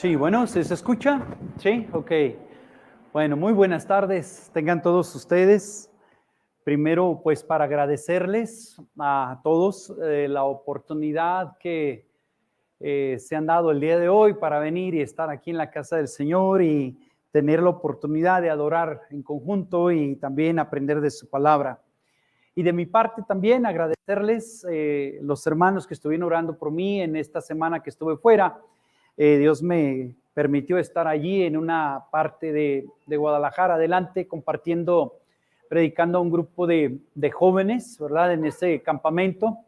Sí, bueno, ¿se escucha? Sí, ok. Bueno, muy buenas tardes, tengan todos ustedes. Primero, pues para agradecerles a todos la oportunidad que se han dado el día de hoy para venir y estar aquí en la casa del Señor y tener la oportunidad de adorar en conjunto y también aprender de su palabra. Y de mi parte también agradecerles los hermanos que estuvieron orando por mí en esta semana que estuve fuera. Dios me permitió estar allí en una parte de Guadalajara, adelante, compartiendo, predicando a un grupo de jóvenes, ¿verdad? En ese campamento.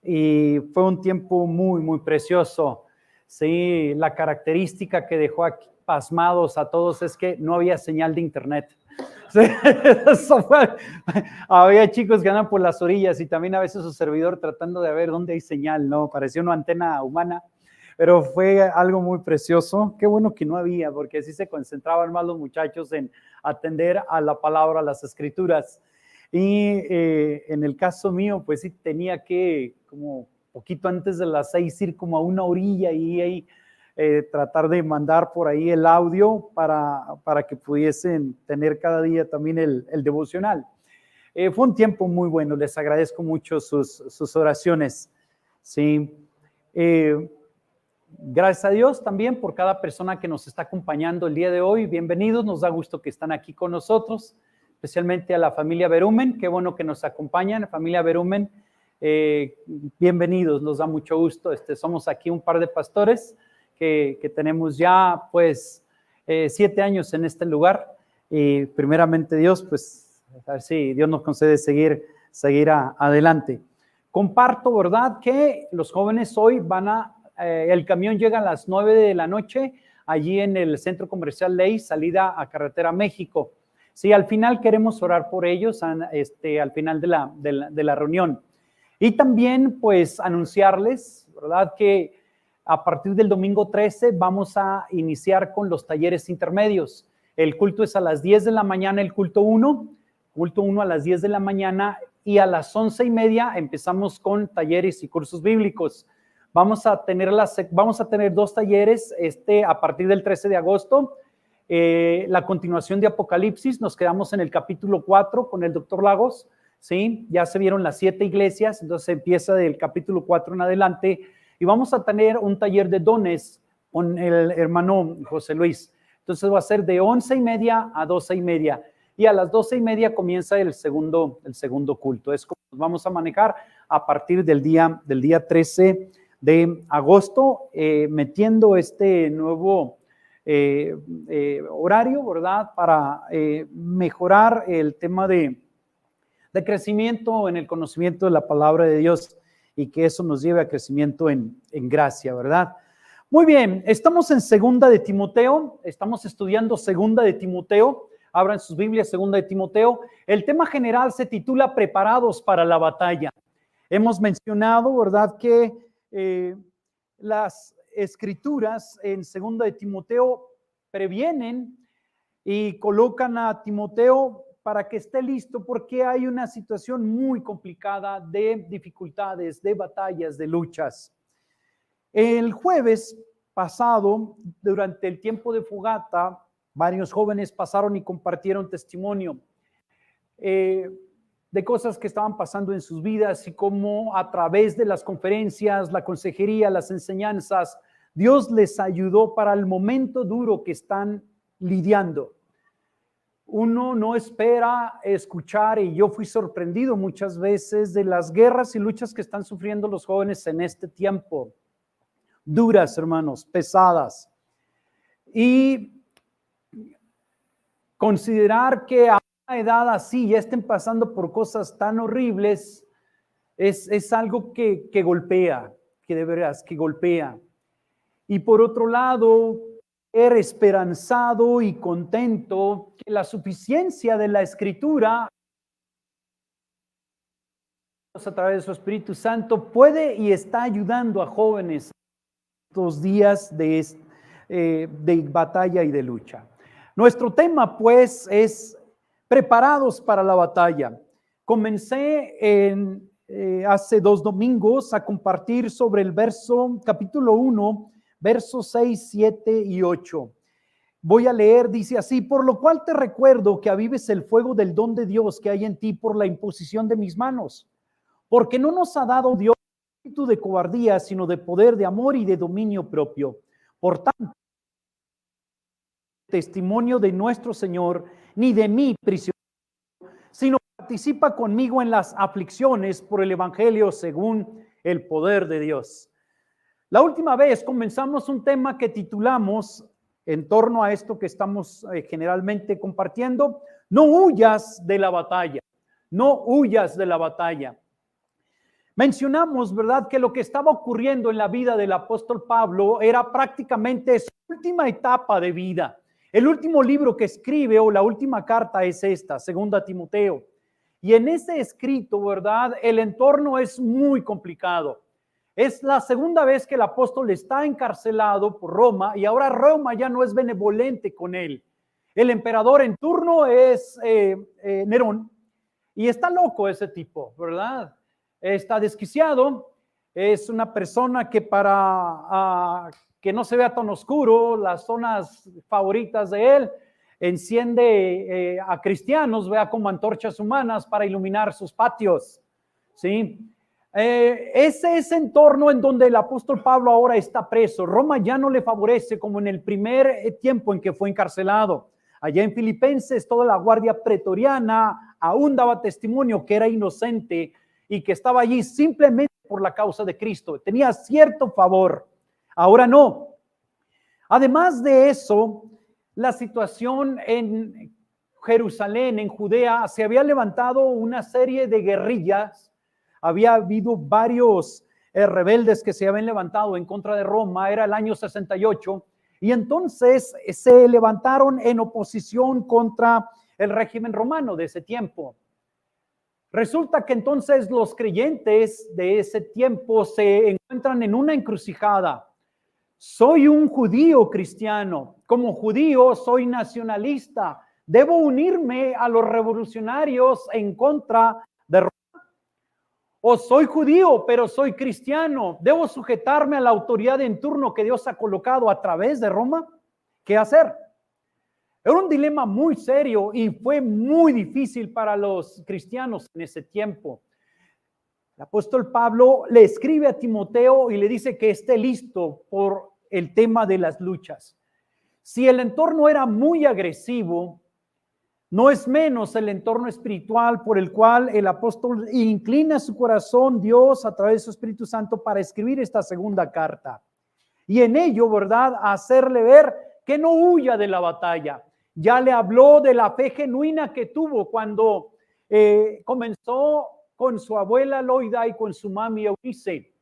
Y fue un tiempo muy, muy precioso. Sí, la característica que dejó aquí pasmados a todos es que no había señal de internet. Sí, eso fue. Había chicos que andan por las orillas y también a veces su servidor tratando de ver dónde hay señal, ¿no? Parecía una antena humana, pero fue algo muy precioso. Qué bueno que no había, porque así se concentraban más los muchachos en atender a la palabra, a las escrituras. Y en el caso mío, pues sí tenía que, como poquito antes de las 6, ir como a una orilla y ahí tratar de mandar por ahí el audio para que pudiesen tener cada día también el devocional. Fue un tiempo muy bueno, les agradezco mucho sus oraciones. Sí. Gracias a Dios también por cada persona que nos está acompañando el día de hoy. Bienvenidos, nos da gusto que están aquí con nosotros, especialmente a la familia Berumen. Qué bueno que nos acompañan, familia Berumen. Bienvenidos, nos da mucho gusto. Somos aquí un par de pastores que tenemos ya pues 7 años en este lugar y primeramente Dios, pues a ver si Dios nos concede seguir adelante. Comparto, ¿verdad? Que los jóvenes hoy el camión llega a las 9 de la noche allí en el Centro Comercial Ley, salida a Carretera México. Sí, al final queremos orar por ellos al final de la reunión. Y también pues anunciarles, ¿verdad? Que a partir del domingo 13 vamos a iniciar con los talleres intermedios. El culto es a las 10 de la mañana, el culto 1 a las 10 de la mañana y a las 11:30 empezamos con talleres y cursos bíblicos. Vamos a tener 2 talleres a partir del 13 de agosto. La continuación de Apocalipsis, nos quedamos en el capítulo 4 con el doctor Lagos, ¿sí? Ya se vieron las 7 iglesias, entonces empieza del capítulo 4 en adelante y vamos a tener un taller de dones con el hermano José Luis. Entonces va a ser de 11:30 a 12:30 y a las 12:30 comienza el segundo culto. Es como nos vamos a manejar a partir del día 13 de agosto, metiendo este nuevo horario, ¿verdad? Para mejorar el tema de crecimiento en el conocimiento de la palabra de Dios y que eso nos lleve a crecimiento en gracia, ¿verdad? Muy bien, estamos en Segunda de Timoteo, estamos estudiando Segunda de Timoteo. Abran sus Biblias, Segunda de Timoteo. El tema general se titula Preparados para la batalla. Hemos mencionado, ¿verdad?, que las escrituras en Segunda de Timoteo previenen y colocan a Timoteo para que esté listo porque hay una situación muy complicada de dificultades, de batallas, de luchas. El jueves pasado, durante el tiempo de fogata, varios jóvenes pasaron y compartieron testimonio de cosas que estaban pasando en sus vidas y cómo a través de las conferencias, la consejería, las enseñanzas, Dios les ayudó para el momento duro que están lidiando. Uno no espera escuchar, y yo fui sorprendido muchas veces de las guerras y luchas que están sufriendo los jóvenes en este tiempo. Duras, hermanos, pesadas. Y considerar que a una edad así ya estén pasando por cosas tan horribles es algo que golpea, que de veras que golpea. Y por otro lado, ser esperanzado y contento que la suficiencia de la Escritura a través de su Espíritu Santo puede y está ayudando a jóvenes estos días de batalla y de lucha. Nuestro tema, pues, es preparados para la batalla. Comencé hace 2 domingos a compartir sobre el capítulo 1, versos 6, 7 y 8. Voy a leer, dice así: por lo cual te recuerdo que avives el fuego del don de Dios que hay en ti por la imposición de mis manos. Porque no nos ha dado Dios espíritu de cobardía, sino de poder, de amor y de dominio propio. Por tanto, testimonio de nuestro Señor, ni de mí prisionero, sino participa conmigo en las aflicciones por el evangelio según el poder de Dios. La última vez comenzamos un tema que titulamos, en torno a esto que estamos generalmente compartiendo: no huyas de la batalla, no huyas de la batalla. Mencionamos, ¿verdad?, que lo que estaba ocurriendo en la vida del apóstol Pablo era prácticamente su última etapa de vida. El último libro que escribe, o la última carta, es esta, segunda Timoteo. Y en ese escrito, ¿verdad?, el entorno es muy complicado. Es la segunda vez que el apóstol está encarcelado por Roma, y ahora Roma ya no es benevolente con él. El emperador en turno es Nerón, y está loco ese tipo, ¿verdad? Está desquiciado, es una persona que para que no se vea tan oscuro las zonas favoritas de él, enciende a cristianos, vea, como antorchas humanas para iluminar sus patios, ¿sí? Ese es el entorno en donde el apóstol Pablo ahora está preso. Roma ya no le favorece como en el primer tiempo en que fue encarcelado. Allá en Filipenses, toda la guardia pretoriana aún daba testimonio que era inocente y que estaba allí simplemente por la causa de Cristo. Tenía cierto favor. Ahora no. Además de eso, la situación en Jerusalén, en Judea, se había levantado una serie de guerrillas. Había habido varios rebeldes que se habían levantado en contra de Roma. Era el año 68. Y entonces se levantaron en oposición contra el régimen romano de ese tiempo. Resulta que entonces los creyentes de ese tiempo se encuentran en una encrucijada. Soy un judío cristiano. Como judío soy nacionalista. ¿Debo unirme a los revolucionarios en contra de Roma? ¿O soy judío pero soy cristiano? ¿Debo sujetarme a la autoridad en turno que Dios ha colocado a través de Roma? ¿Qué hacer? Era un dilema muy serio y fue muy difícil para los cristianos en ese tiempo. El apóstol Pablo le escribe a Timoteo y le dice que esté listo por el tema de las luchas. Si el entorno era muy agresivo, no es menos el entorno espiritual por el cual el apóstol inclina su corazón, Dios, a través de su Espíritu Santo, para escribir esta segunda carta. Y en ello, ¿verdad?, hacerle ver que no huya de la batalla. Ya le habló de la fe genuina que tuvo cuando comenzó con su abuela Loida y con su mami Eunice.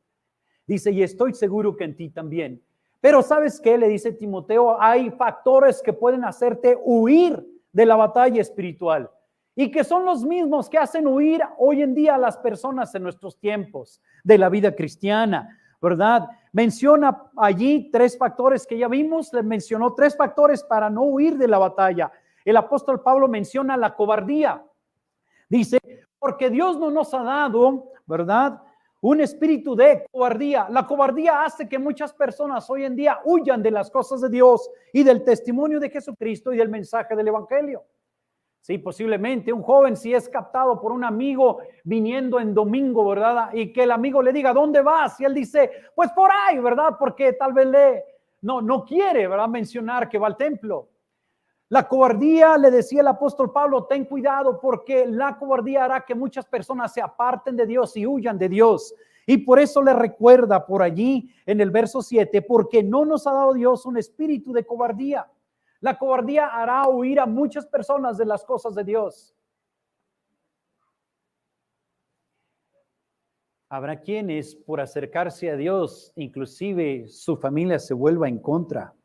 Dice, y estoy seguro que en ti también. Pero ¿sabes qué? Le dice Timoteo, hay factores que pueden hacerte huir de la batalla espiritual y que son los mismos que hacen huir hoy en día a las personas en nuestros tiempos de la vida cristiana, ¿verdad? Menciona allí tres factores que ya vimos. Le mencionó tres factores para no huir de la batalla. El apóstol Pablo menciona la cobardía. Dice, porque Dios no nos ha dado, ¿verdad?, un espíritu de cobardía. La cobardía hace que muchas personas hoy en día huyan de las cosas de Dios y del testimonio de Jesucristo y del mensaje del evangelio. Sí, posiblemente un joven, si es captado por un amigo viniendo en domingo, ¿verdad?, y que el amigo le diga, ¿dónde vas? Y él dice, pues por ahí, ¿verdad?, porque tal vez no quiere, ¿verdad?, mencionar que va al templo. La cobardía, le decía el apóstol Pablo, ten cuidado, porque la cobardía hará que muchas personas se aparten de Dios y huyan de Dios. Y por eso le recuerda por allí en el verso 7, porque no nos ha dado Dios un espíritu de cobardía. La cobardía hará huir a muchas personas de las cosas de Dios. Habrá quienes, por acercarse a Dios, inclusive su familia se vuelva en contra.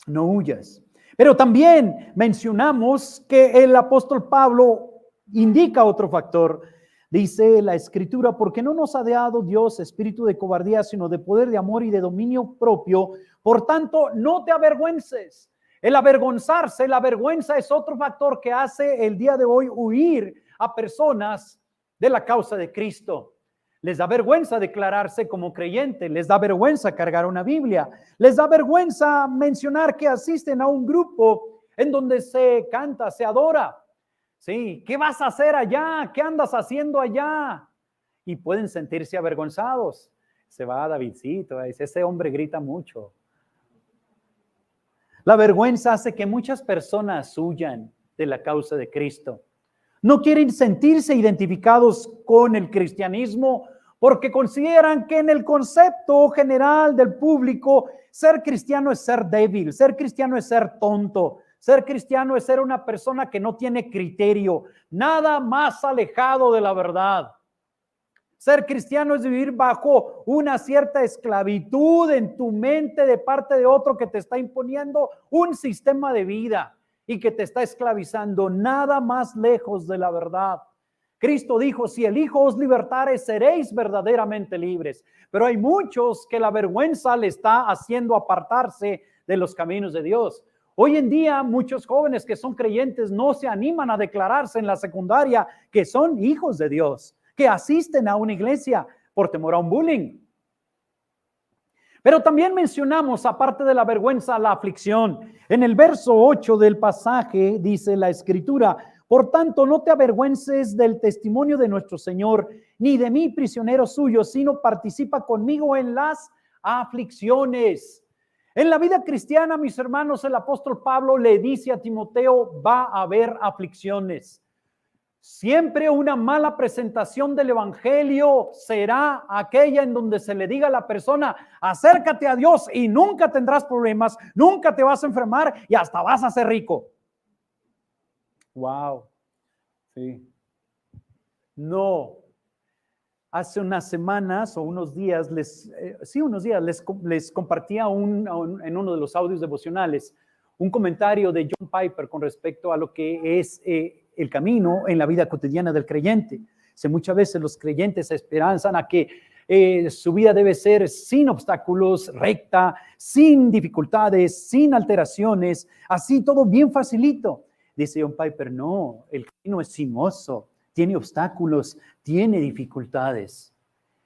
No huyas. Pero también mencionamos que el apóstol Pablo indica otro factor. Dice la Escritura, porque no nos ha dado Dios espíritu de cobardía, sino de poder, de amor y de dominio propio. Por tanto, no te avergüences. El avergonzarse, la vergüenza es otro factor que hace el día de hoy huir a personas de la causa de Cristo. Les da vergüenza declararse como creyente, les da vergüenza cargar una Biblia, les da vergüenza mencionar que asisten a un grupo en donde se canta, se adora. Sí, ¿qué vas a hacer allá? ¿Qué andas haciendo allá? Y pueden sentirse avergonzados. Se va Davidcito, dice, ese hombre grita mucho. La vergüenza hace que muchas personas huyan de la causa de Cristo. No quieren sentirse identificados con el cristianismo porque consideran que en el concepto general del público, ser cristiano es ser débil, ser cristiano es ser tonto, ser cristiano es ser una persona que no tiene criterio, nada más alejado de la verdad. Ser cristiano es vivir bajo una cierta esclavitud en tu mente de parte de otro que te está imponiendo un sistema de vida y que te está esclavizando, nada más lejos de la verdad. Cristo dijo, si el Hijo os libertare, seréis verdaderamente libres. Pero hay muchos que la vergüenza le está haciendo apartarse de los caminos de Dios. Hoy en día, muchos jóvenes que son creyentes no se animan a declararse en la secundaria que son hijos de Dios, que asisten a una iglesia por temor a un bullying. Pero también mencionamos, aparte de la vergüenza, la aflicción. En el verso 8 del pasaje dice la Escritura, por tanto, no te avergüences del testimonio de nuestro Señor, ni de mí, prisionero suyo, sino participa conmigo en las aflicciones. En la vida cristiana, mis hermanos, el apóstol Pablo le dice a Timoteo, va a haber aflicciones. Siempre una mala presentación del evangelio será aquella en donde se le diga a la persona, acércate a Dios y nunca tendrás problemas, nunca te vas a enfermar y hasta vas a ser rico. Wow. Sí. No. Hace unas semanas o unos días les compartía en uno de los audios devocionales un comentario de John Piper con respecto a lo que es el camino en la vida cotidiana del creyente. Muchas veces los creyentes se esperanzan a que su vida debe ser sin obstáculos, recta, sin dificultades, sin alteraciones, así todo bien facilito. Dice John Piper, no, el camino es sinuoso, tiene obstáculos, tiene dificultades.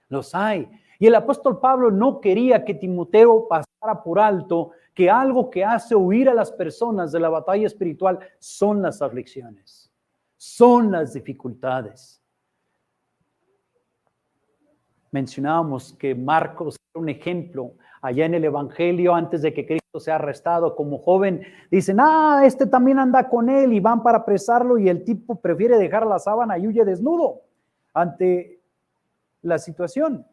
Los hay. Y el apóstol Pablo no quería que Timoteo pasara por alto que algo que hace huir a las personas de la batalla espiritual son las aflicciones, son las dificultades. Mencionábamos que Marcos era un ejemplo allá en el Evangelio antes de que Cristo sea arrestado como joven. Dicen, este también anda con él y van para apresarlo y el tipo prefiere dejar la sábana y huye desnudo ante la situación.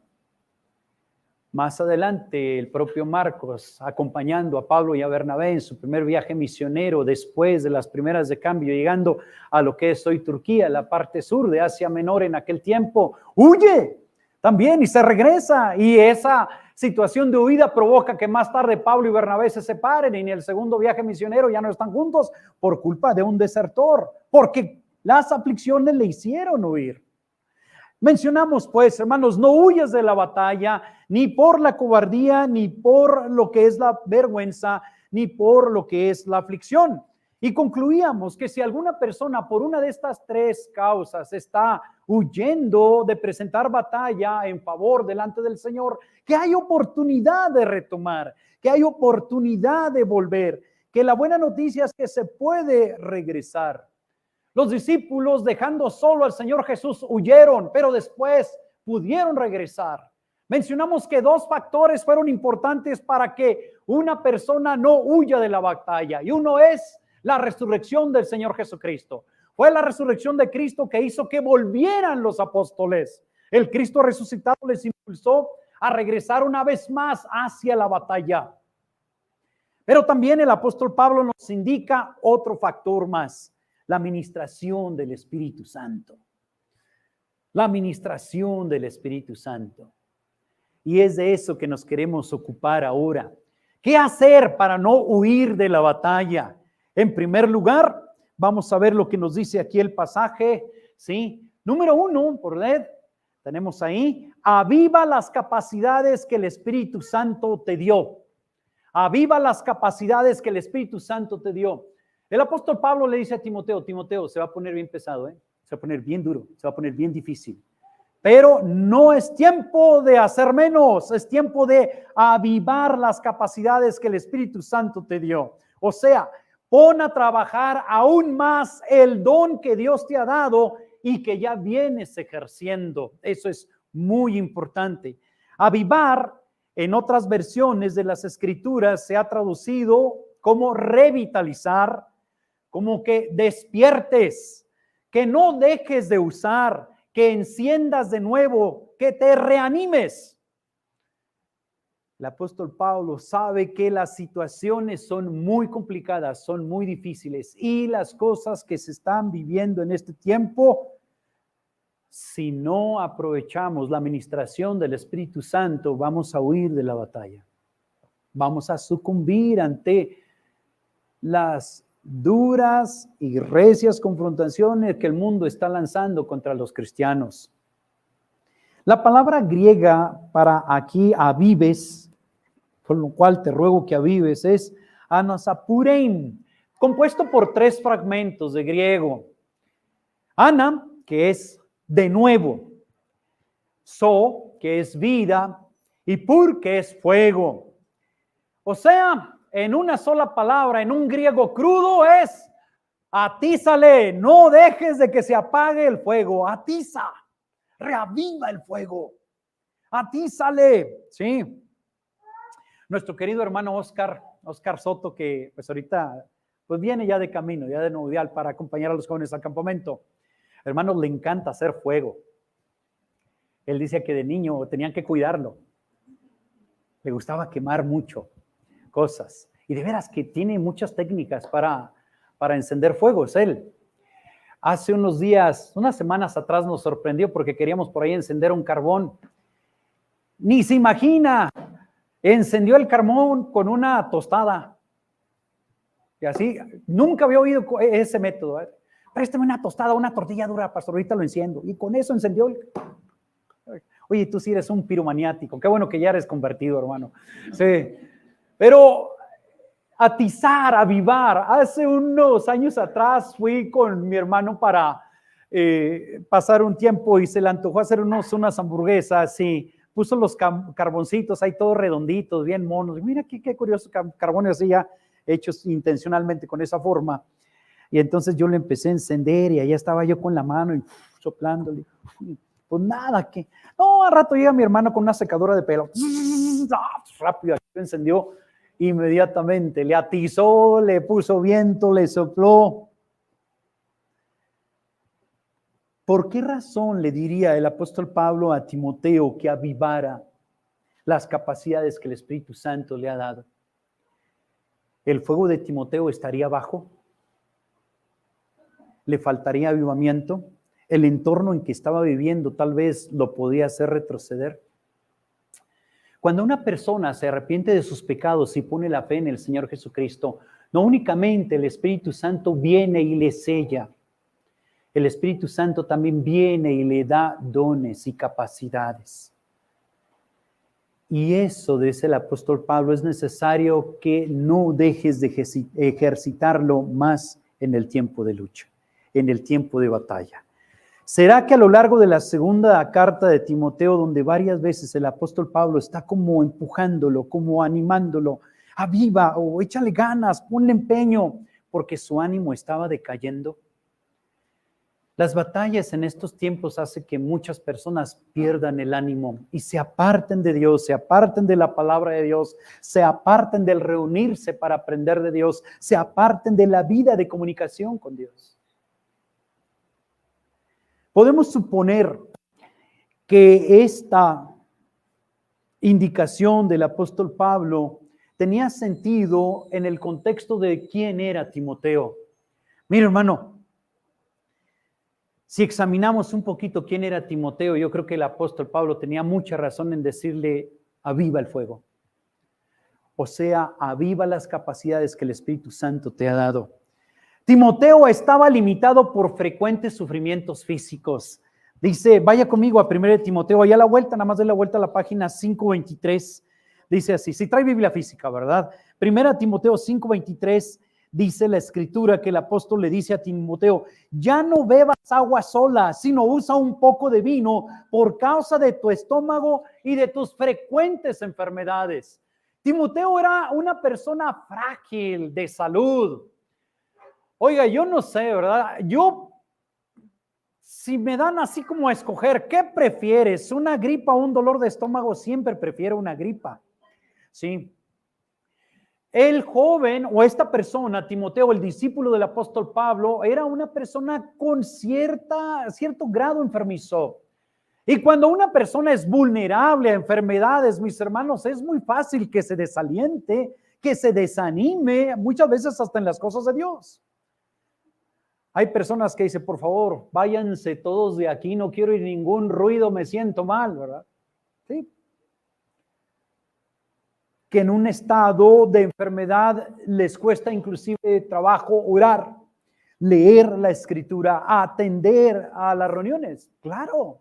Más adelante, el propio Marcos, acompañando a Pablo y a Bernabé en su primer viaje misionero, después de las primeras de cambio, llegando a lo que es hoy Turquía, la parte sur de Asia Menor en aquel tiempo, huye también y se regresa. Y esa situación de huida provoca que más tarde Pablo y Bernabé se separen y en el segundo viaje misionero ya no están juntos por culpa de un desertor, porque las aflicciones le hicieron huir. Mencionamos pues, hermanos, no huyas de la batalla, ni por la cobardía, ni por lo que es la vergüenza, ni por lo que es la aflicción. Y concluíamos que si alguna persona por una de estas tres causas está huyendo de presentar batalla en favor delante del Señor, que hay oportunidad de retomar, que hay oportunidad de volver, que la buena noticia es que se puede regresar. Los discípulos, dejando solo al Señor Jesús, huyeron, pero después pudieron regresar. Mencionamos que dos factores fueron importantes para que una persona no huya de la batalla, y uno es la resurrección del Señor Jesucristo. Fue la resurrección de Cristo que hizo que volvieran los apóstoles. El Cristo resucitado les impulsó a regresar una vez más hacia la batalla. Pero también el apóstol Pablo nos indica otro factor más: la ministración del Espíritu Santo. La ministración del Espíritu Santo. Y es de eso que nos queremos ocupar ahora. ¿Qué hacer para no huir de la batalla? En primer lugar, vamos a ver lo que nos dice aquí el pasaje. ¿Sí? Número 1, por leer, tenemos ahí, aviva las capacidades que el Espíritu Santo te dio. Aviva las capacidades que el Espíritu Santo te dio. El apóstol Pablo le dice a Timoteo, Timoteo, se va a poner bien pesado, se va a poner bien duro, se va a poner bien difícil. Pero no es tiempo de hacer menos, es tiempo de avivar las capacidades que el Espíritu Santo te dio. O sea, pon a trabajar aún más el don que Dios te ha dado y que ya vienes ejerciendo. Eso es muy importante. Avivar, en otras versiones de las Escrituras, se ha traducido como revitalizar, como que despiertes, que no dejes de usar, que enciendas de nuevo, que te reanimes. El apóstol Pablo sabe que las situaciones son muy complicadas, son muy difíciles, y las cosas que se están viviendo en este tiempo, si no aprovechamos la administración del Espíritu Santo, vamos a huir de la batalla. Vamos a sucumbir ante las duras y recias confrontaciones que el mundo está lanzando contra los cristianos. La palabra griega para aquí avives, por lo cual te ruego que avives, es anasapurein, compuesto por 3 fragmentos de griego. Ana, que es de nuevo, so, que es vida, y pur, que es fuego. O sea, en una sola palabra, en un griego crudo, es atízale, no dejes de que se apague el fuego, atiza, reaviva el fuego, atízale, ¿sí? Nuestro querido hermano Oscar Soto, que pues ahorita pues viene ya de camino, ya de novial para acompañar a los jóvenes al campamento. Hermano, le encanta hacer fuego. Él dice que de niño tenían que cuidarlo. Le gustaba quemar mucho cosas. Y de veras que tiene muchas técnicas para encender fuegos él. Hace unos días, unas semanas atrás nos sorprendió porque queríamos por ahí encender un carbón. Ni se imagina, encendió el carbón con una tostada. Y así, nunca había oído ese método. Préstame una tostada, una tortilla dura, pastor, ahorita lo enciendo. Y con eso encendió el... Oye, tú sí eres un piromaniático. Qué bueno que ya eres convertido, hermano. Sí. Pero atizar, avivar. Hace unos años atrás fui con mi hermano para pasar un tiempo y se le antojó hacer unas hamburguesas y puso los carboncitos ahí todos redonditos, bien monos. Mira qué curiosos carbones así ya hechos intencionalmente con esa forma. Y entonces yo le empecé a encender y allá estaba yo con la mano y soplándole. Pues nada, que... No, al rato llega mi hermano con una secadora de pelo. Rápido, encendió inmediatamente. Le atizó, le puso viento, le sopló. ¿Por qué razón le diría el apóstol Pablo a Timoteo que avivara las capacidades que el Espíritu Santo le ha dado? ¿El fuego de Timoteo estaría bajo? ¿Le faltaría avivamiento? ¿El entorno en que estaba viviendo tal vez lo podía hacer retroceder? Cuando una persona se arrepiente de sus pecados y pone la fe en el Señor Jesucristo, no únicamente el Espíritu Santo viene y le sella, el Espíritu Santo también viene y le da dones y capacidades. Y eso, dice el apóstol Pablo, es necesario que no dejes de ejercitarlo más en el tiempo de lucha, en el tiempo de batalla. ¿Será que a lo largo de la segunda carta de Timoteo, donde varias veces el apóstol Pablo está como empujándolo, como animándolo, aviva o échale ganas, ponle empeño, porque su ánimo estaba decayendo? Las batallas en estos tiempos hacen que muchas personas pierdan el ánimo y se aparten de Dios, se aparten de la palabra de Dios, se aparten del reunirse para aprender de Dios, se aparten de la vida de comunicación con Dios. Podemos suponer que esta indicación del apóstol Pablo tenía sentido en el contexto de quién era Timoteo. Mira, hermano, si examinamos un poquito quién era Timoteo, yo creo que el apóstol Pablo tenía mucha razón en decirle, aviva el fuego. O sea, aviva las capacidades que el Espíritu Santo te ha dado. Timoteo estaba limitado por frecuentes sufrimientos físicos. Dice, vaya conmigo a 1 Timoteo, allá a la vuelta, nada más de la vuelta a la página 523. Dice así, si trae Biblia física, ¿verdad? 1 Timoteo 5:23 dice la escritura que el apóstol le dice a Timoteo, ya no bebas agua sola, sino usa un poco de vino por causa de tu estómago y de tus frecuentes enfermedades. Timoteo era una persona frágil de salud. Oiga, yo no sé, ¿verdad? Si me dan así como a escoger, ¿qué prefieres? ¿Una gripa o un dolor de estómago? Siempre prefiero una gripa. Sí. El joven o esta persona, Timoteo, el discípulo del apóstol Pablo, era una persona con cierto grado enfermizo. Y cuando una persona es vulnerable a enfermedades, mis hermanos, es muy fácil que se desaliente, que se desanime, muchas veces hasta en las cosas de Dios. Hay personas que dicen, por favor, váyanse todos de aquí, no quiero ir ningún ruido, me siento mal, ¿verdad? Sí. Que en un estado de enfermedad les cuesta inclusive trabajo orar, leer la escritura, atender a las reuniones. Claro.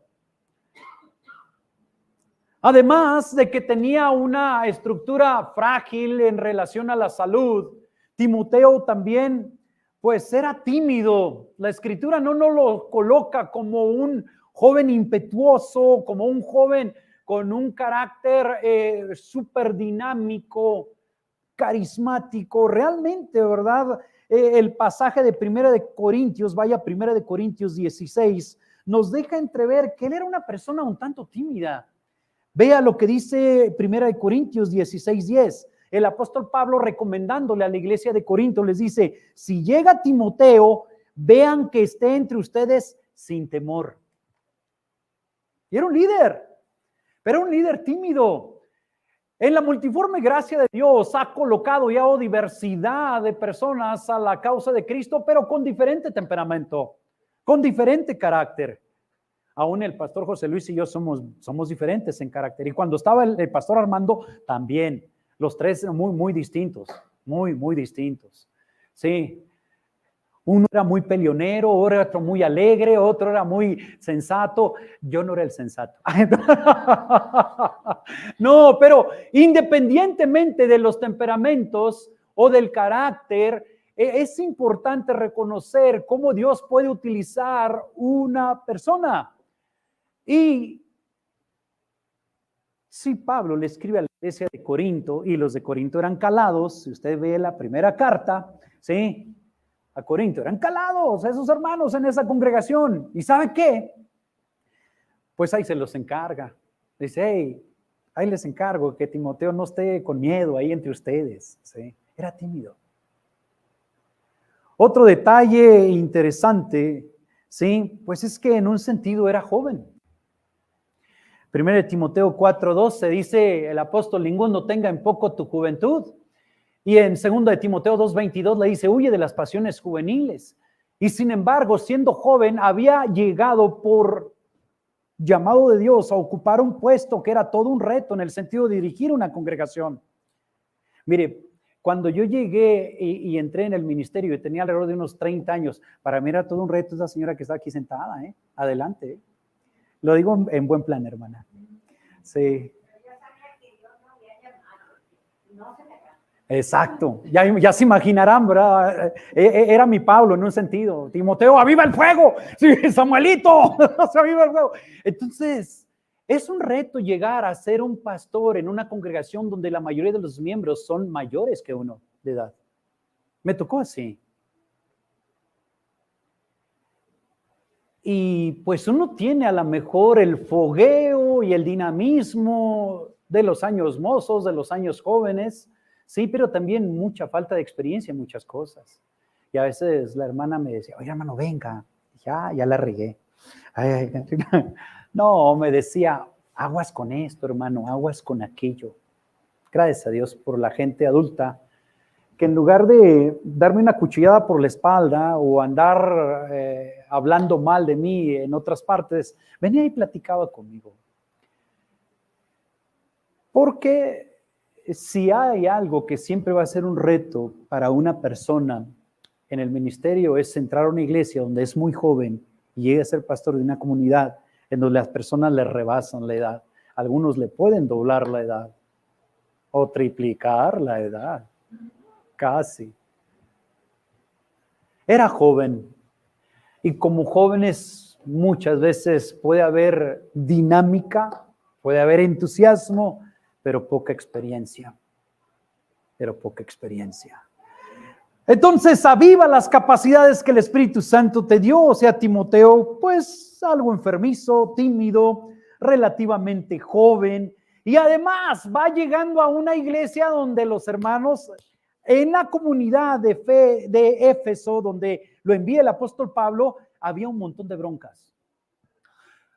Además de que tenía una estructura frágil en relación a la salud, Timoteo también, pues era tímido. La escritura no nos lo coloca como un joven impetuoso, como un joven con un carácter súper dinámico, carismático. Realmente, ¿verdad? El pasaje de Primera de Corintios, vaya, Primera de Corintios 16, nos deja entrever que él era una persona un tanto tímida. Vea lo que dice Primera de Corintios 16:10. El apóstol Pablo recomendándole a la iglesia de Corinto les dice, si llega Timoteo, vean que esté entre ustedes sin temor. Y era un líder, pero un líder tímido. En la multiforme gracia de Dios ha colocado ya diversidad de personas a la causa de Cristo, pero con diferente temperamento, con diferente carácter. Aún el pastor José Luis y yo somos diferentes en carácter. Y cuando estaba el pastor Armando, también. Los tres muy distintos, muy distintos. Sí. Uno era muy peleonero, otro muy alegre, otro era muy sensato. Yo no era el sensato. No, pero independientemente de los temperamentos o del carácter, es importante reconocer cómo Dios puede utilizar una persona. Y si Pablo le escribe a la iglesia de Corinto, y los de Corinto eran calados, si usted ve la primera carta, ¿sí? A Corinto eran calados, esos hermanos en esa congregación. ¿Y sabe qué? Pues ahí se los encarga. Dice, hey, ahí les encargo que Timoteo no esté con miedo ahí entre ustedes. ¿Sí? Era tímido. Otro detalle interesante, ¿sí? Pues es que en un sentido era joven. Primero de Timoteo 4:12 dice el apóstol, ninguno tenga en poco tu juventud. Y en 2 de Timoteo 2:22 le dice, huye de las pasiones juveniles. Y sin embargo, siendo joven, había llegado por llamado de Dios a ocupar un puesto que era todo un reto en el sentido de dirigir una congregación. Mire, cuando yo llegué y entré en el ministerio y tenía alrededor de unos 30 años, para mí era todo un reto esa señora que está aquí sentada, adelante. Lo digo en buen plan, hermana. Sí. Exacto, ya se imaginarán, ¿verdad? Era mi Pablo en un sentido. Timoteo, ¡aviva el fuego! Sí, Samuelito, ¡aviva el fuego! Entonces, es un reto llegar a ser un pastor en una congregación donde la mayoría de los miembros son mayores que uno de edad. Me tocó así. Y pues uno tiene a lo mejor el fogueo y el dinamismo de los años mozos, de los años jóvenes, sí, pero también mucha falta de experiencia en muchas cosas. Y a veces la hermana me decía, oye hermano, venga, ya la regué. No, me decía, aguas con esto, hermano, aguas con aquello. Gracias a Dios por la gente adulta que en lugar de darme una cuchillada por la espalda o andar hablando mal de mí en otras partes, venía y platicaba conmigo. Porque si hay algo que siempre va a ser un reto para una persona en el ministerio es entrar a una iglesia donde es muy joven y llegue a ser pastor de una comunidad en donde las personas le rebasan la edad. Algunos le pueden doblar la edad o triplicar la edad. Casi. Era joven y como jóvenes muchas veces puede haber dinámica, puede haber entusiasmo, pero poca experiencia. Entonces, aviva las capacidades que el Espíritu Santo te dio. O sea, Timoteo, pues algo enfermizo, tímido, relativamente joven, y además va llegando a una iglesia donde los hermanos en la comunidad de fe de Éfeso, donde lo envía el apóstol Pablo, había un montón de broncas.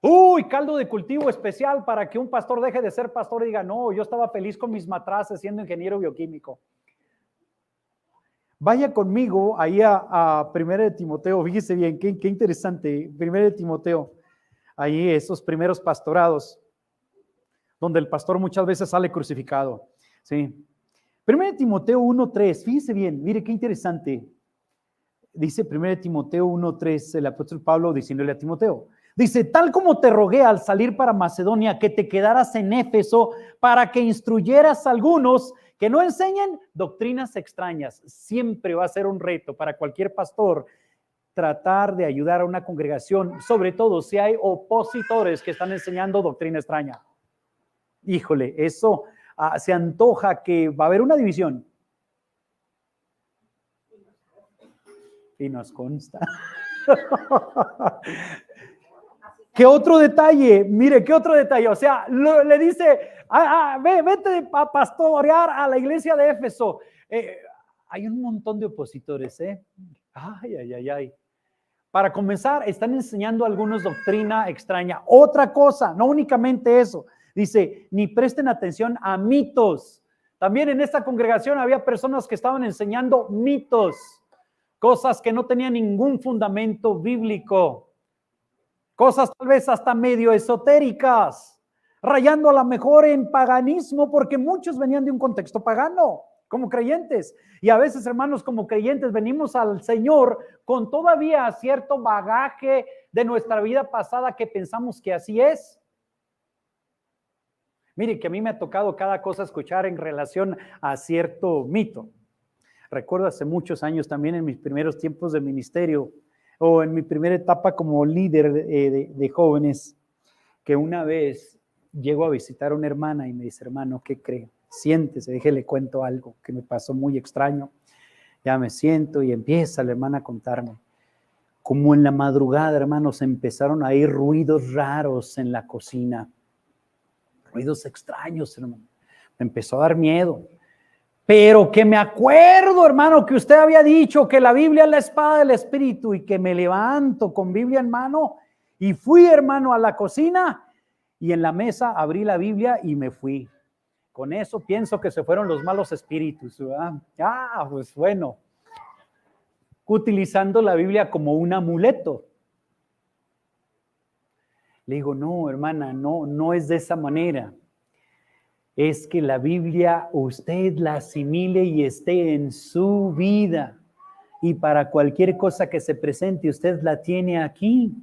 Uy, caldo de cultivo especial para que un pastor deje de ser pastor y diga, no, yo estaba feliz con mis matraces siendo ingeniero bioquímico. Vaya conmigo ahí a 1 de Timoteo, fíjese bien, qué interesante, 1 de Timoteo, ahí esos primeros pastorados, donde el pastor muchas veces sale crucificado, ¿sí? 1 de Timoteo 1:3, fíjese bien, mire qué interesante, dice 1 de Timoteo 1:3, el apóstol Pablo diciéndole a Timoteo, dice, tal como te rogué al salir para Macedonia, que te quedaras en Éfeso para que instruyeras a algunos que no enseñen doctrinas extrañas. Siempre va a ser un reto para cualquier pastor tratar de ayudar a una congregación, sobre todo si hay opositores que están enseñando doctrina extraña. Híjole, eso se antoja que va a haber una división. Y nos consta. ¿Qué otro detalle? Mire, ¿qué otro detalle? O sea, le dice, vete a pastorear a la iglesia de Éfeso. Hay un montón de opositores, ¿eh? Ay. Para comenzar, están enseñando algunos doctrina extraña. Otra cosa, no únicamente eso. Dice, ni presten atención a mitos. También en esta congregación había personas que estaban enseñando mitos, cosas que no tenían ningún fundamento bíblico. Cosas tal vez hasta medio esotéricas, rayando a lo mejor en paganismo, porque muchos venían de un contexto pagano, como creyentes. Y a veces, hermanos, como creyentes, venimos al Señor con todavía cierto bagaje de nuestra vida pasada que pensamos que así es. Mire, que a mí me ha tocado cada cosa escuchar en relación a cierto mito. Recuerdo hace muchos años también en mis primeros tiempos de ministerio, o en mi primera etapa como líder de jóvenes, que una vez llego a visitar a una hermana y me dice, hermano, ¿qué cree? Siéntese, déjele cuento algo que me pasó muy extraño. Ya me siento y empieza la hermana a contarme. Como en la madrugada, hermanos, empezaron a ir ruidos raros en la cocina. Ruidos extraños, hermano. Me empezó a dar miedo. Pero que me acuerdo, hermano, que usted había dicho que la Biblia es la espada del Espíritu, y que me levanto con Biblia en mano y fui, hermano, a la cocina y en la mesa abrí la Biblia y me fui. Con eso pienso que se fueron los malos espíritus, ¿verdad? Pues bueno, utilizando la Biblia como un amuleto. Le digo, no, hermana, no es de esa manera. Es que la Biblia usted la asimile y esté en su vida. Y para cualquier cosa que se presente, usted la tiene aquí.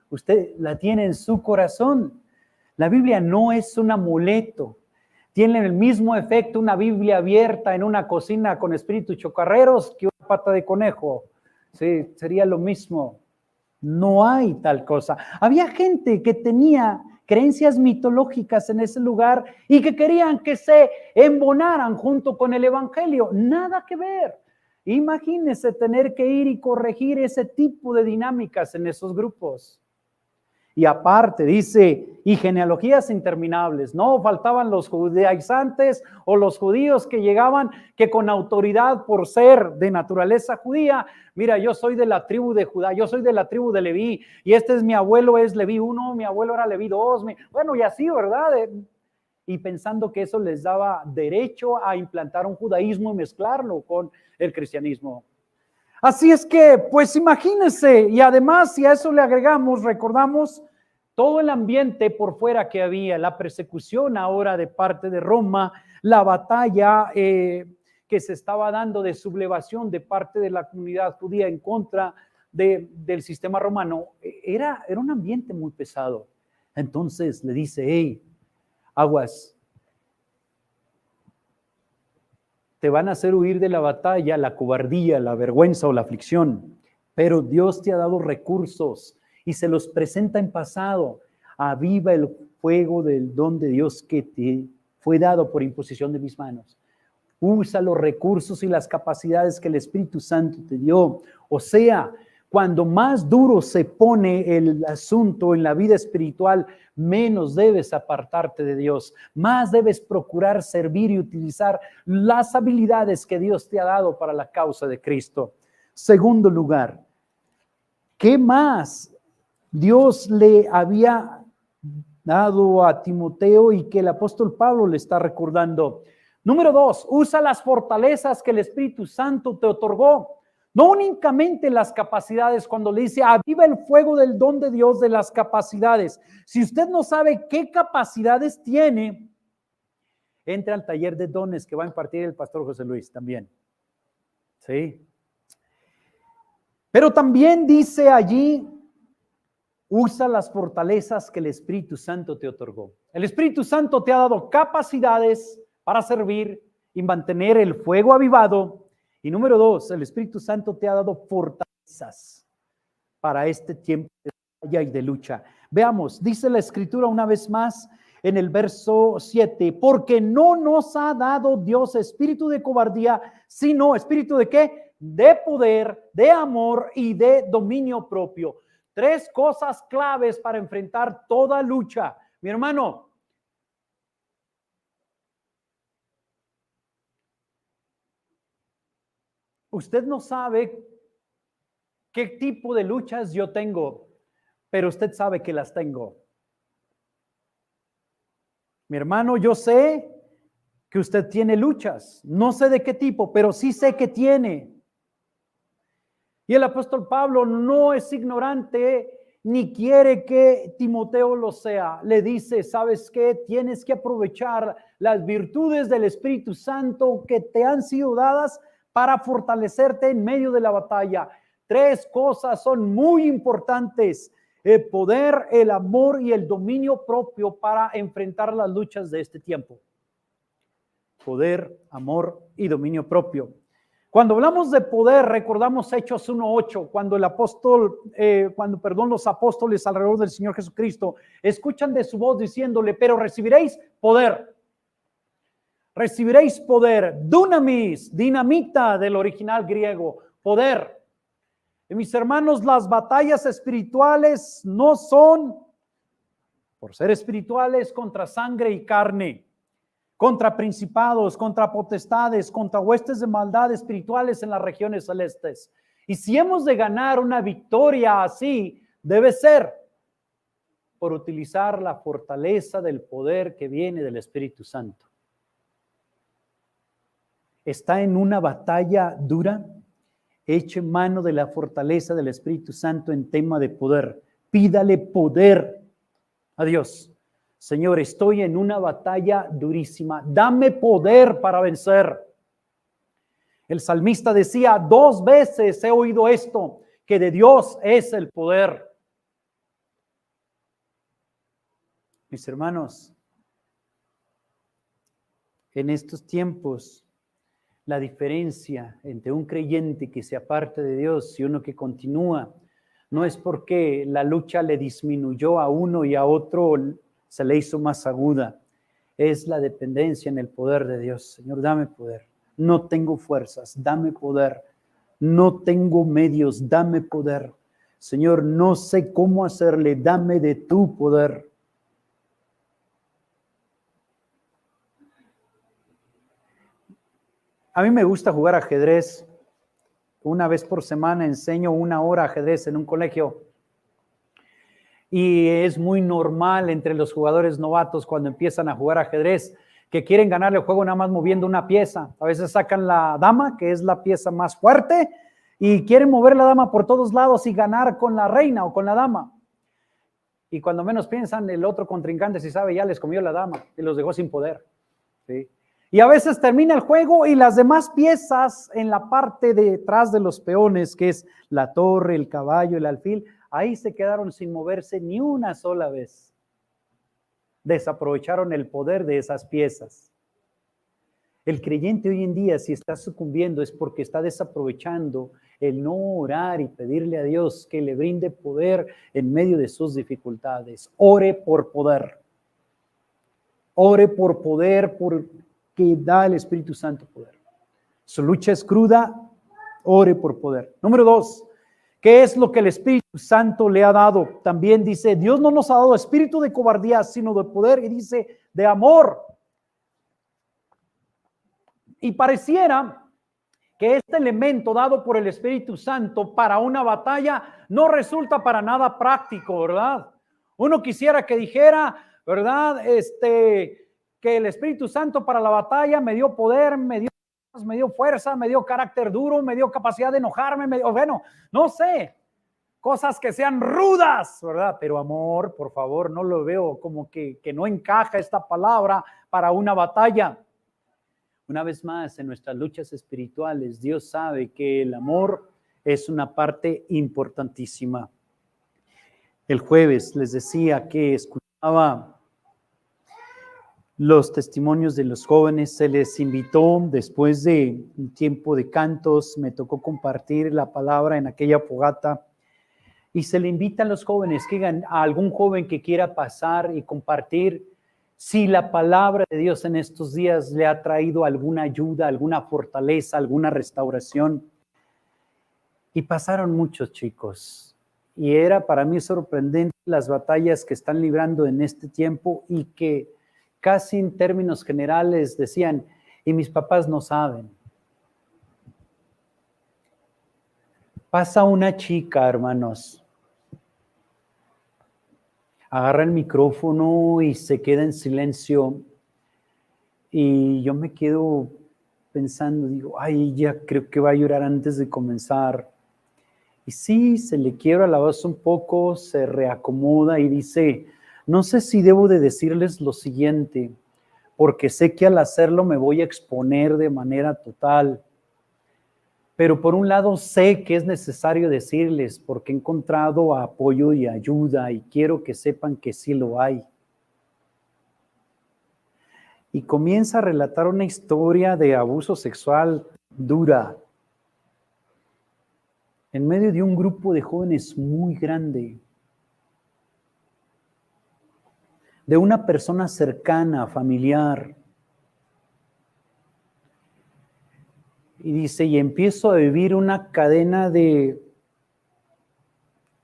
Usted la tiene en su corazón. La Biblia no es un amuleto. Tiene el mismo efecto una Biblia abierta en una cocina con espíritus chocarreros que una pata de conejo. Sí, sería lo mismo. No hay tal cosa. Había gente que tenía creencias mitológicas en ese lugar y que querían que se embonaran junto con el evangelio. Nada que ver. Imagínense tener que ir y corregir ese tipo de dinámicas en esos grupos. Y aparte dice, y genealogías interminables. No faltaban los judaizantes o los judíos que llegaban, que con autoridad por ser de naturaleza judía, mira, yo soy de la tribu de Judá, yo soy de la tribu de Leví, y este es mi abuelo, es Leví 1, mi abuelo era Leví 2, bueno, y así, ¿verdad? Y pensando que eso les daba derecho a implantar un judaísmo y mezclarlo con el cristianismo. Así es que, pues imagínense, y además si a eso le agregamos, recordamos todo el ambiente por fuera que había, la persecución ahora de parte de Roma, la batalla que se estaba dando de sublevación de parte de la comunidad judía en contra del sistema romano, era un ambiente muy pesado. Entonces le dice, hey, aguas, te van a hacer huir de la batalla, la cobardía, la vergüenza o la aflicción. Pero Dios te ha dado recursos y se los presenta en pasado. Aviva el fuego del don de Dios que te fue dado por imposición de mis manos. Usa los recursos y las capacidades que el Espíritu Santo te dio. O sea, cuando más duro se pone el asunto en la vida espiritual, menos debes apartarte de Dios. Más debes procurar servir y utilizar las habilidades que Dios te ha dado para la causa de Cristo. Segundo lugar, ¿qué más Dios le había dado a Timoteo y que el apóstol Pablo le está recordando? Número 2, usa las fortalezas que el Espíritu Santo te otorgó. No únicamente las capacidades, cuando le dice aviva el fuego del don de Dios, de las capacidades. Si usted no sabe qué capacidades tiene, entre al taller de dones que va a impartir el pastor José Luis también. Sí. Pero también dice allí, usa las fortalezas que el Espíritu Santo te otorgó. El Espíritu Santo te ha dado capacidades para servir y mantener el fuego avivado. Y número 2, el Espíritu Santo te ha dado fortalezas para este tiempo de batalla y de lucha. Veamos, dice la Escritura una vez más en el verso 7, porque no nos ha dado Dios espíritu de cobardía, sino espíritu de ¿qué? De poder, de amor y de dominio propio. 3 cosas claves para enfrentar toda lucha. Mi hermano, usted no sabe qué tipo de luchas yo tengo, pero usted sabe que las tengo. Mi hermano, yo sé que usted tiene luchas. No sé de qué tipo, pero sí sé que tiene. Y el apóstol Pablo no es ignorante ni quiere que Timoteo lo sea. Le dice, ¿sabes qué? Tienes que aprovechar las virtudes del Espíritu Santo que te han sido dadas para fortalecerte en medio de la batalla. 3 cosas son muy importantes: el poder, el amor y el dominio propio para enfrentar las luchas de este tiempo. Poder, amor y dominio propio. Cuando hablamos de poder, recordamos Hechos 1:8, cuando los apóstoles alrededor del Señor Jesucristo escuchan de su voz diciéndole, pero recibiréis poder. Recibiréis poder, dunamis, dinamita del original griego, poder. Y mis hermanos, las batallas espirituales no son, por ser espirituales, contra sangre y carne, contra principados, contra potestades, contra huestes de maldad espirituales en las regiones celestes. Y si hemos de ganar una victoria así, debe ser por utilizar la fortaleza del poder que viene del Espíritu Santo. ¿Está en una batalla dura? Eche mano de la fortaleza del Espíritu Santo en tema de poder. Pídale poder a Dios. Señor, estoy en una batalla durísima. Dame poder para vencer. El salmista decía, 2 veces he oído esto, que de Dios es el poder. Mis hermanos, en estos tiempos, la diferencia entre un creyente que se aparte de Dios y uno que continúa, no es porque la lucha le disminuyó a uno y a otro se le hizo más aguda. Es la dependencia en el poder de Dios. Señor, dame poder. No tengo fuerzas, dame poder. No tengo medios, dame poder. Señor, no sé cómo hacerle, dame de tu poder. A mí me gusta jugar ajedrez. Una vez por semana enseño 1 hora ajedrez en un colegio. Y es muy normal entre los jugadores novatos cuando empiezan a jugar ajedrez que quieren ganar el juego nada más moviendo una pieza. A veces sacan la dama, que es la pieza más fuerte, y quieren mover la dama por todos lados y ganar con la reina o con la dama. Y cuando menos piensan, el otro contrincante, si sabe, ya les comió la dama y los dejó sin poder. ¿Sí? Y a veces termina el juego y las demás piezas en la parte de detrás de los peones, que es la torre, el caballo, el alfil, ahí se quedaron sin moverse ni una sola vez. Desaprovecharon el poder de esas piezas. El creyente hoy en día, si está sucumbiendo, es porque está desaprovechando el no orar y pedirle a Dios que le brinde poder en medio de sus dificultades. Ore por poder. Ore por poder, porque da el Espíritu Santo poder. Su lucha es cruda, ore por poder. Número 2, ¿qué es lo que el Espíritu Santo le ha dado? También dice, Dios no nos ha dado espíritu de cobardía, sino de poder, y dice, de amor. Y pareciera que este elemento dado por el Espíritu Santo para una batalla no resulta para nada práctico, ¿verdad? Uno quisiera que dijera, ¿verdad? Que el Espíritu Santo para la batalla me dio poder, me dio fuerza, me dio carácter duro, me dio capacidad de enojarme, bueno, no sé, cosas que sean rudas, ¿verdad? Pero amor, por favor, no lo veo como que no encaja esta palabra para una batalla. Una vez más, en nuestras luchas espirituales, Dios sabe que el amor es una parte importantísima. El jueves les decía que escuchaba los testimonios de los jóvenes, se les invitó después de un tiempo de cantos, me tocó compartir la palabra en aquella fogata y se le invita a los jóvenes que a algún joven que quiera pasar y compartir si la palabra de Dios en estos días le ha traído alguna ayuda, alguna fortaleza, alguna restauración. Y pasaron muchos chicos. Y era para mí sorprendente las batallas que están librando en este tiempo y que casi en términos generales decían, y mis papás no saben. Pasa una chica, hermanos, agarra el micrófono y se queda en silencio y yo me quedo pensando, digo, ay, ya creo que va a llorar antes de comenzar. Y sí, se le quiebra la voz un poco, se reacomoda y dice, no sé si debo de decirles lo siguiente, porque sé que al hacerlo me voy a exponer de manera total. Pero por un lado sé que es necesario decirles porque he encontrado apoyo y ayuda y quiero que sepan que sí lo hay. Y comienza a relatar una historia de abuso sexual dura en medio de un grupo de jóvenes muy grande, de una persona cercana, familiar. Y dice, y empiezo a vivir una cadena de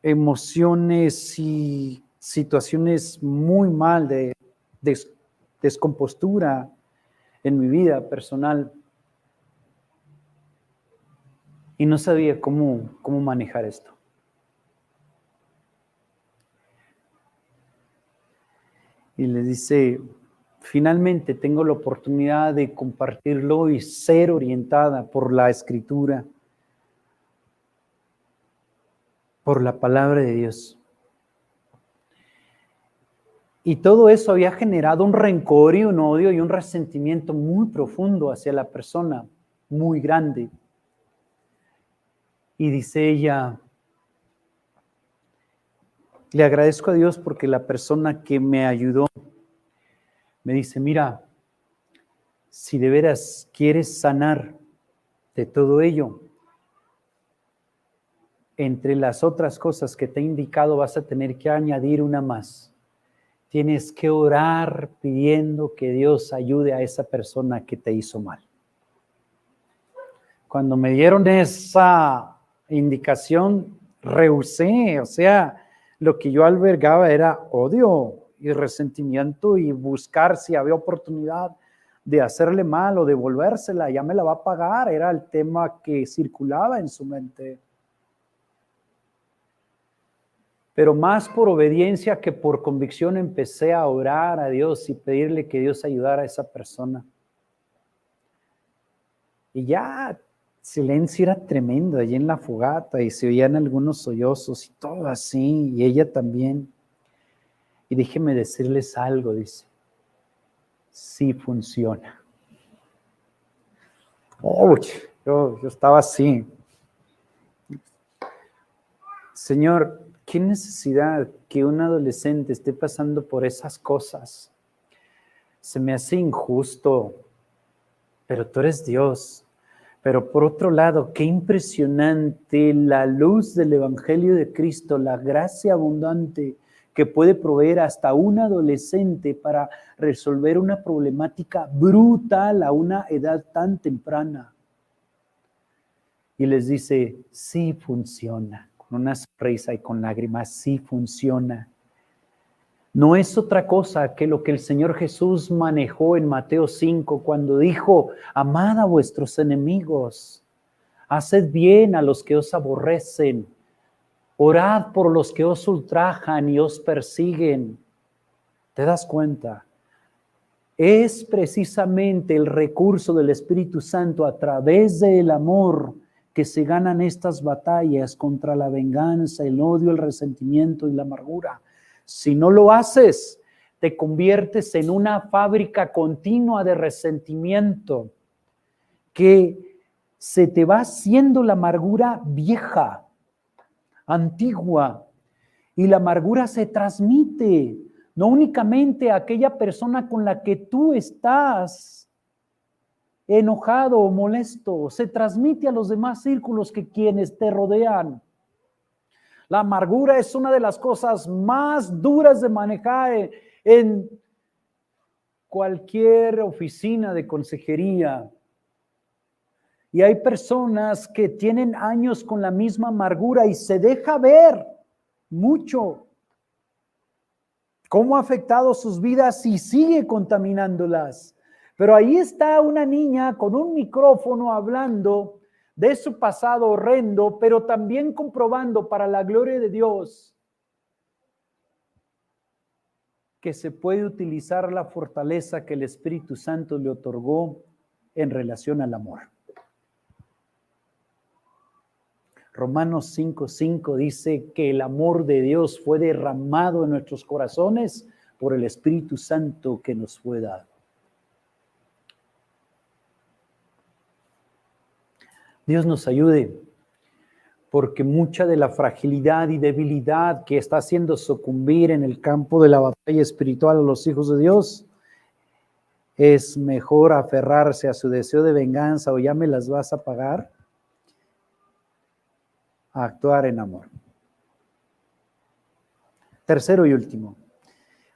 emociones y situaciones muy mal, de descompostura en mi vida personal. Y no sabía cómo manejar esto. Y le dice, finalmente tengo la oportunidad de compartirlo y ser orientada por la Escritura, por la palabra de Dios. Y todo eso había generado un rencor y un odio y un resentimiento muy profundo hacia la persona, muy grande. Y dice ella, le agradezco a Dios porque la persona que me ayudó me dice, mira, si de veras quieres sanar de todo ello, entre las otras cosas que te he indicado vas a tener que añadir una más. Tienes que orar pidiendo que Dios ayude a esa persona que te hizo mal. Cuando me dieron esa indicación, rehusé, o sea, lo que yo albergaba era odio y resentimiento y buscar si había oportunidad de hacerle mal o devolvérsela, ya me la va a pagar, era el tema que circulaba en su mente. Pero más por obediencia que por convicción empecé a orar a Dios y pedirle que Dios ayudara a esa persona. Y ya silencio era tremendo allí en la fogata y se oían algunos sollozos y todo así, y ella también. Y déjeme decirles algo, dice, sí funciona. Oh, yo estaba así. Señor, qué necesidad que un adolescente esté pasando por esas cosas. Se me hace injusto, pero tú eres Dios. Pero por otro lado, qué impresionante la luz del Evangelio de Cristo, la gracia abundante que puede proveer hasta un adolescente para resolver una problemática brutal a una edad tan temprana. Y les dice, sí funciona, con una sonrisa y con lágrimas, sí funciona. No es otra cosa que lo que el Señor Jesús manejó en Mateo 5 cuando dijo, amad a vuestros enemigos, haced bien a los que os aborrecen, orad por los que os ultrajan y os persiguen. ¿Te das cuenta? Es precisamente el recurso del Espíritu Santo a través del amor que se ganan estas batallas contra la venganza, el odio, el resentimiento y la amargura. Si no lo haces, te conviertes en una fábrica continua de resentimiento que se te va haciendo la amargura vieja, antigua, y la amargura se transmite no únicamente a aquella persona con la que tú estás enojado o molesto, se transmite a los demás círculos que quienes te rodean. La amargura es una de las cosas más duras de manejar en cualquier oficina de consejería. Y hay personas que tienen años con la misma amargura y se deja ver mucho cómo ha afectado sus vidas y sigue contaminándolas. Pero ahí está una niña con un micrófono hablando de su pasado horrendo, pero también comprobando para la gloria de Dios que se puede utilizar la fortaleza que el Espíritu Santo le otorgó en relación al amor. Romanos 5:5 dice que el amor de Dios fue derramado en nuestros corazones por el Espíritu Santo que nos fue dado. Dios nos ayude, porque mucha de la fragilidad y debilidad que está haciendo sucumbir en el campo de la batalla espiritual a los hijos de Dios, es mejor aferrarse a su deseo de venganza o ya me las vas a pagar, a actuar en amor. Tercero y último,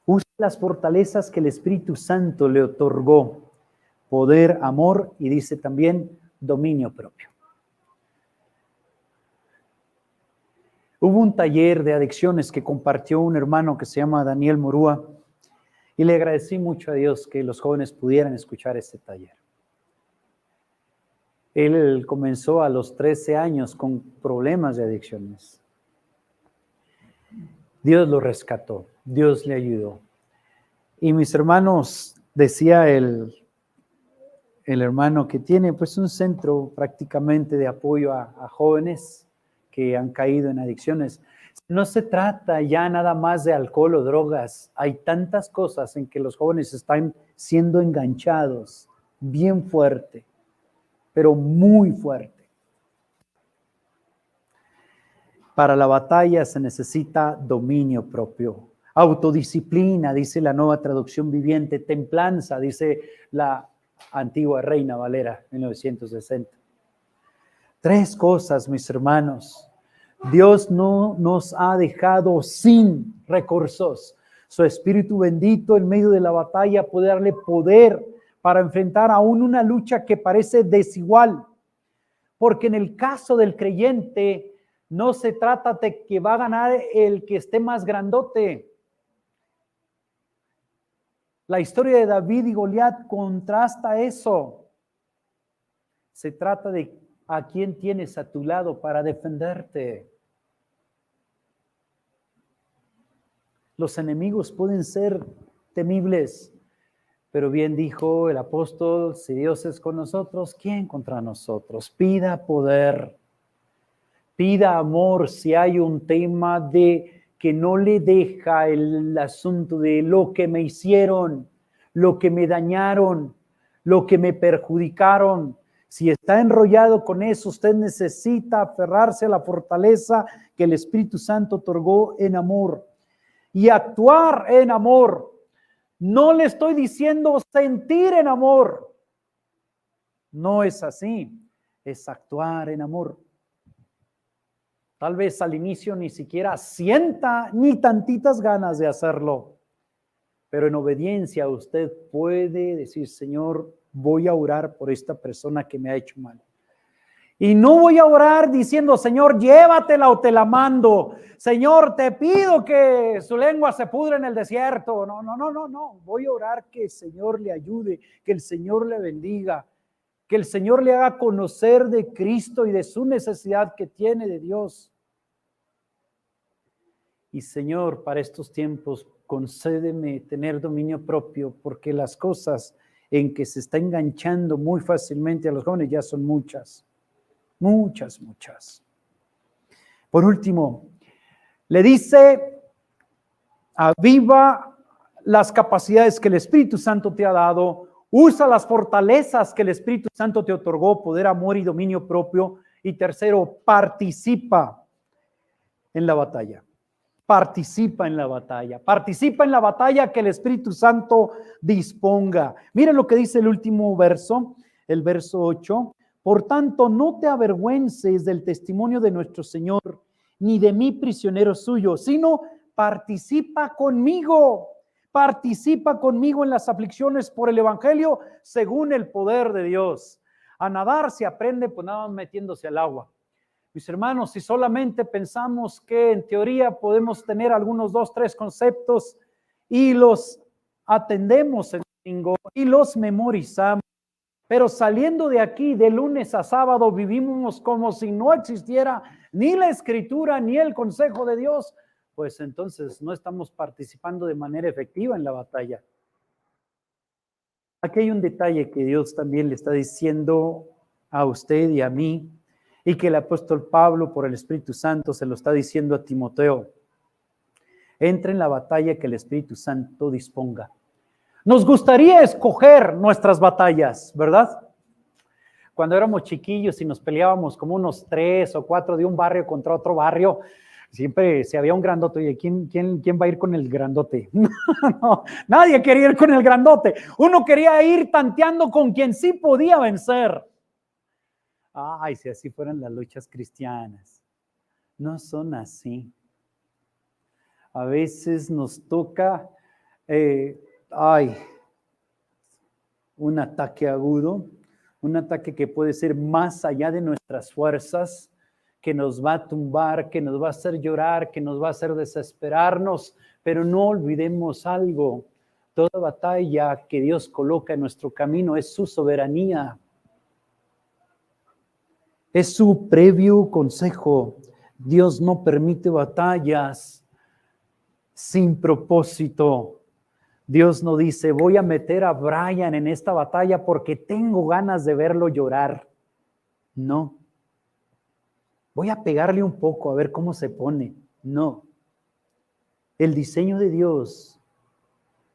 use las fortalezas que el Espíritu Santo le otorgó: poder, amor y dice también dominio propio. Hubo un taller de adicciones que compartió un hermano que se llama Daniel Morúa y le agradecí mucho a Dios que los jóvenes pudieran escuchar este taller. Él comenzó a los 13 años con problemas de adicciones. Dios lo rescató, Dios le ayudó. Y mis hermanos, decía el hermano que tiene pues un centro prácticamente de apoyo a jóvenes que han caído en adicciones. No se trata ya nada más de alcohol o drogas. Hay tantas cosas en que los jóvenes están siendo enganchados bien fuerte, pero muy fuerte. Para la batalla se necesita dominio propio, autodisciplina, dice la Nueva Traducción Viviente, templanza, dice la antigua Reina Valera, 1960. 3 cosas, mis hermanos. Dios no nos ha dejado sin recursos. Su Espíritu bendito en medio de la batalla puede darle poder para enfrentar aún una lucha que parece desigual. Porque en el caso del creyente no se trata de que va a ganar el que esté más grandote. La historia de David y Goliat contrasta eso. Se trata de a quién tienes a tu lado para defenderte. Los enemigos pueden ser temibles, pero bien dijo el apóstol, si Dios es con nosotros, ¿quién contra nosotros? Pida poder, pida amor si hay un tema de que no le deja el asunto de lo que me hicieron, lo que me dañaron, lo que me perjudicaron. Si está enrollado con eso, usted necesita aferrarse a la fortaleza que el Espíritu Santo otorgó en amor y actuar en amor. No le estoy diciendo sentir en amor. No es así, es actuar en amor. Tal vez al inicio ni siquiera sienta ni tantitas ganas de hacerlo, pero en obediencia usted puede decir, Señor, voy a orar por esta persona que me ha hecho mal. Y no voy a orar diciendo, Señor, llévatela o te la mando. Señor, te pido que su lengua se pudre en el desierto. No. Voy a orar que el Señor le ayude, que el Señor le bendiga, que el Señor le haga conocer de Cristo y de su necesidad que tiene de Dios. Y Señor, para estos tiempos, concédeme tener dominio propio, porque las cosas en que se está enganchando muy fácilmente a los jóvenes ya son muchas. Muchas. Por último, le dice, aviva las capacidades que el Espíritu Santo te ha dado, usa las fortalezas que el Espíritu Santo te otorgó, poder, amor y dominio propio. Y tercero, participa en la batalla. Participa en la batalla que el Espíritu Santo disponga. Miren lo que dice el último verso, el verso 8. Por tanto, no te avergüences del testimonio de nuestro Señor, ni de mí prisionero suyo, sino participa conmigo en las aflicciones por el Evangelio, según el poder de Dios. A nadar se aprende pues nada más metiéndose al agua. Mis hermanos, si solamente pensamos que en teoría podemos tener algunos 2, 3 conceptos y los atendemos en domingo y los memorizamos, pero saliendo de aquí de lunes a sábado vivimos como si no existiera ni la Escritura ni el consejo de Dios, pues entonces no estamos participando de manera efectiva en la batalla. Aquí hay un detalle que Dios también le está diciendo a usted y a mí, y que el apóstol Pablo por el Espíritu Santo se lo está diciendo a Timoteo. Entra en la batalla que el Espíritu Santo disponga. Nos gustaría escoger nuestras batallas, ¿verdad? Cuando éramos chiquillos y nos peleábamos como unos 3 o 4 de un barrio contra otro barrio, siempre si había un grandote, oye, ¿quién va a ir con el grandote? No, nadie quería ir con el grandote. Uno quería ir tanteando con quien sí podía vencer. Ay, si así fueran las luchas cristianas. No son así. A veces nos toca, un ataque agudo, un ataque que puede ser más allá de nuestras fuerzas, que nos va a tumbar, que nos va a hacer llorar, que nos va a hacer desesperarnos, pero no olvidemos algo. Toda batalla que Dios coloca en nuestro camino es su soberanía. Es su previo consejo. Dios no permite batallas sin propósito. Dios no dice, voy a meter a Brian en esta batalla porque tengo ganas de verlo llorar. No. Voy a pegarle un poco a ver cómo se pone. No. El diseño de Dios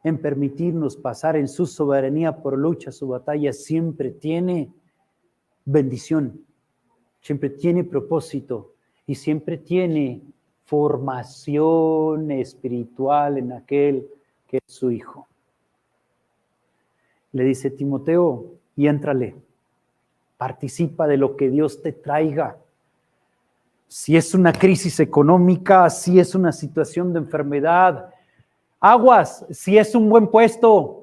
en permitirnos pasar en su soberanía por luchas o batallas siempre tiene bendición, siempre tiene propósito y siempre tiene formación espiritual en aquel que es su hijo. Le dice Timoteo, y éntrale, participa de lo que Dios te traiga. Si es una crisis económica, si es una situación de enfermedad, aguas, si es un buen puesto.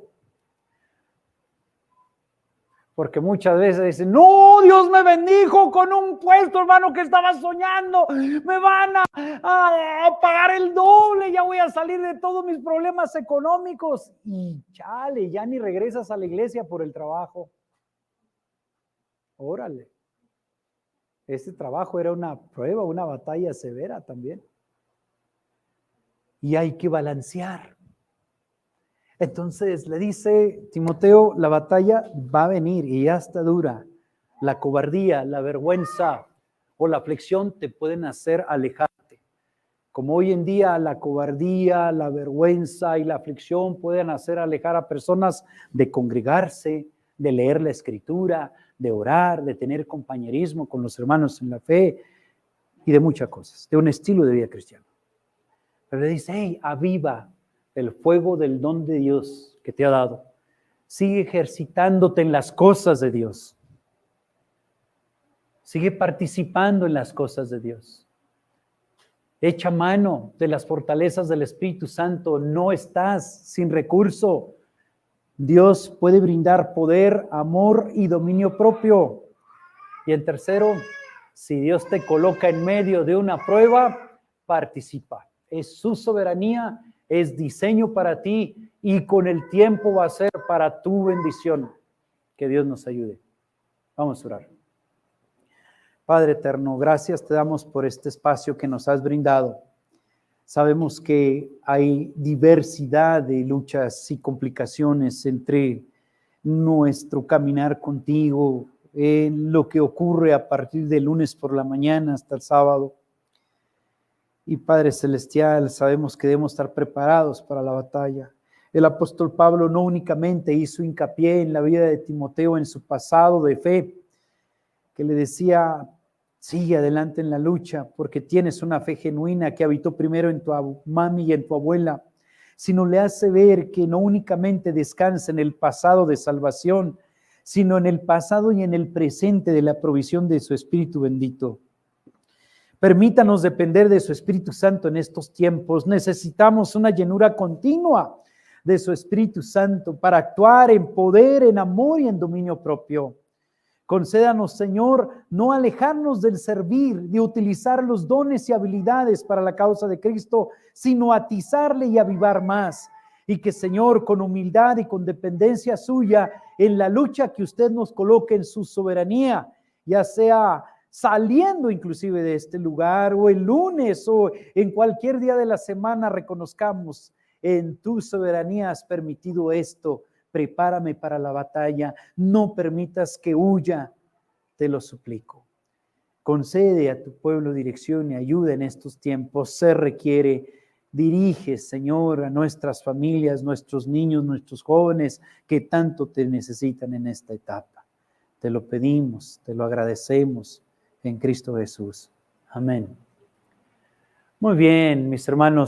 Porque muchas veces dicen, no, Dios me bendijo con un puesto, hermano, que estaba soñando. Me van a pagar el doble, ya voy a salir de todos mis problemas económicos. Y chale, ya ni regresas a la iglesia por el trabajo. Órale. Ese trabajo era una prueba, una batalla severa también. Y hay que balancear. Entonces le dice Timoteo, la batalla va a venir y ya está dura. La cobardía, la vergüenza o la aflicción te pueden hacer alejarte. Como hoy en día la cobardía, la vergüenza y la aflicción pueden hacer alejar a personas de congregarse, de leer la Escritura, de orar, de tener compañerismo con los hermanos en la fe y de muchas cosas, de un estilo de vida cristiano. Pero le dice, hey, aviva el fuego del don de Dios que te ha dado. Sigue ejercitándote en las cosas de Dios. Sigue participando en las cosas de Dios. Echa mano de las fortalezas del Espíritu Santo. No estás sin recurso. Dios puede brindar poder, amor y dominio propio. Y en tercero, si Dios te coloca en medio de una prueba, participa. Es su soberanía, es diseño para ti y con el tiempo va a ser para tu bendición. Que Dios nos ayude. Vamos a orar. Padre eterno, gracias te damos por este espacio que nos has brindado. Sabemos que hay diversidad de luchas y complicaciones entre nuestro caminar contigo, en lo que ocurre a partir del lunes por la mañana hasta el sábado. Y Padre Celestial, sabemos que debemos estar preparados para la batalla. El apóstol Pablo no únicamente hizo hincapié en la vida de Timoteo, en su pasado de fe, que le decía: sigue adelante en la lucha, porque tienes una fe genuina que habitó primero en tu mami y en tu abuela, sino le hace ver que no únicamente descansa en el pasado de salvación, sino en el pasado y en el presente de la provisión de su Espíritu bendito. Permítanos depender de su Espíritu Santo en estos tiempos. Necesitamos una llenura continua de su Espíritu Santo para actuar en poder, en amor y en dominio propio. Concédanos, Señor, no alejarnos del servir, de utilizar los dones y habilidades para la causa de Cristo, sino atizarle y avivar más. Y que, Señor, con humildad y con dependencia suya, en la lucha que usted nos coloque en su soberanía, ya sea saliendo inclusive de este lugar, o el lunes, o en cualquier día de la semana, reconozcamos: en tu soberanía has permitido esto. Prepárame para la batalla, no permitas que huya, te lo suplico. Concede a tu pueblo dirección y ayuda en estos tiempos, se requiere. Dirige, Señor, a nuestras familias, nuestros niños, nuestros jóvenes que tanto te necesitan en esta etapa. Te lo pedimos, te lo agradecemos en Cristo Jesús. Amén. Muy bien, mis hermanos.